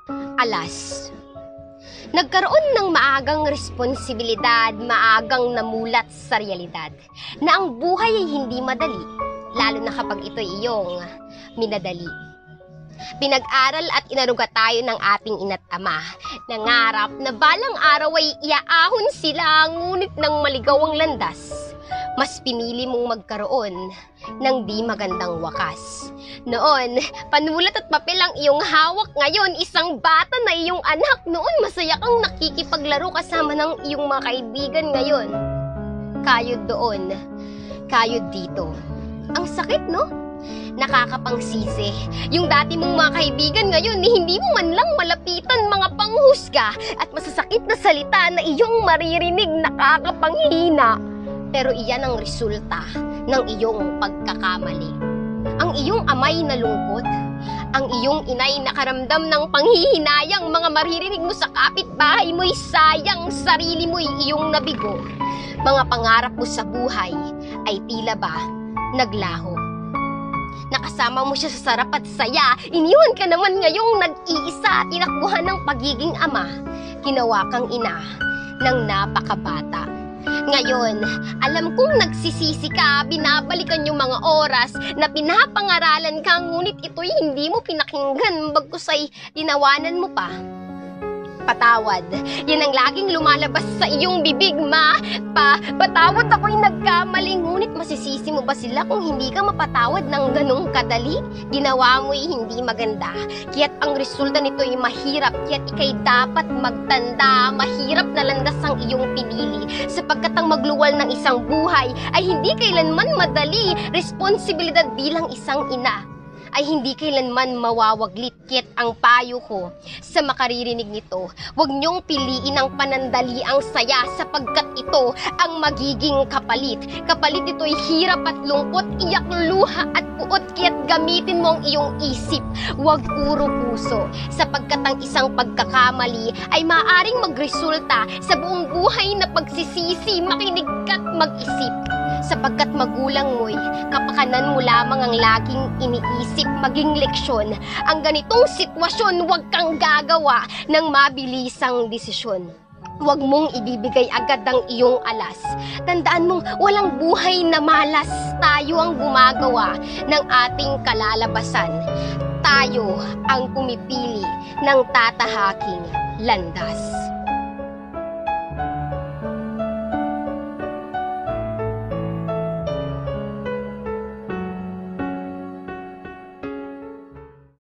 Alas. Nagkaroon ng maagang responsibilidad, maagang namulat sa realidad na ang buhay ay hindi madali, lalo na kapag ito'y iyong minadali. Pinag-aral at inaruga tayo ng ating ina't ama. Nangarap na balang araw ay iaahon sila, ngunit ng maligaw ang landas. Mas pinili mong magkaroon ng di magandang wakas. Noon, panulat at papel ang iyong hawak. Ngayon, isang bata na iyong anak. Noon, masaya kang nakikipaglaro kasama ng iyong mga kaibigan. Ngayon, kayod doon, kayod dito. Ang sakit, no? Nakakapangsisi. Yung dati mong mga kaibigan ngayon, hindi mo man lang malapitan, mga panghusga at masasakit na salita na iyong maririnig, nakakapanghina. Pero iyan ang resulta ng iyong pagkakamali. Ang iyong amay nalungkot, ang iyong inay nakaramdam ng panghihinayang, mga maririnig mo sa kapitbahay mo'y sayang, sarili mo'y iyong nabigo. Mga pangarap mo sa buhay ay tila ba naglaho. Nakasama mo siya sa sarap at saya, iniwan ka naman ngayong nag-iisa, tinakbuhan ng pagiging ama, ginawa kang ina ng napakabata. Ngayon, alam kong nagsisisi ka, binabalikan yung mga oras na pinapangaralan ka, ngunit ito'y hindi mo pinakinggan, bagkus ay tinawanan mo pa. Patawad, yan ang laging lumalabas sa iyong bibig, ma. Patawad, ako'y nagkamali, ngunit masisisi mo ba sila kung hindi ka mapatawad ng ganong kadali? Ginawa mo'y hindi maganda, kaya't ang resulta nito'y mahirap, kaya't ika'y dapat magtanda. Mahirap na landas ang iyong pinili, sapagkat ang magluwal ng isang buhay ay hindi kailanman madali. Responsibilidad bilang isang ina ay hindi kailanman mawawaglit, kaya't ang payo ko sa makaririnig nito, huwag niyong piliin ang panandali ang saya, sapagkat ito ang magiging kapalit. Kapalit ito'y hirap at lungkot, iyak, luha at puot, kaya't gamitin mo ang iyong isip, huwag puro puso, sapagkat ang isang pagkakamali ay maaaring magresulta sa buong buhay na pagsisisi. Makinig ka't mag-isip, sapagkat magulang mo'y kapakanan mo lamang ang laging iniisip. Maging leksyon ang ganitong sitwasyon, huwag kang gagawa ng mabilisang desisyon. Huwag mong ibibigay agad ang iyong alas. Tandaan mong walang buhay na malas. Tayo ang gumagawa ng ating kalalabasan. Tayo ang pumipili ng tatahaking landas.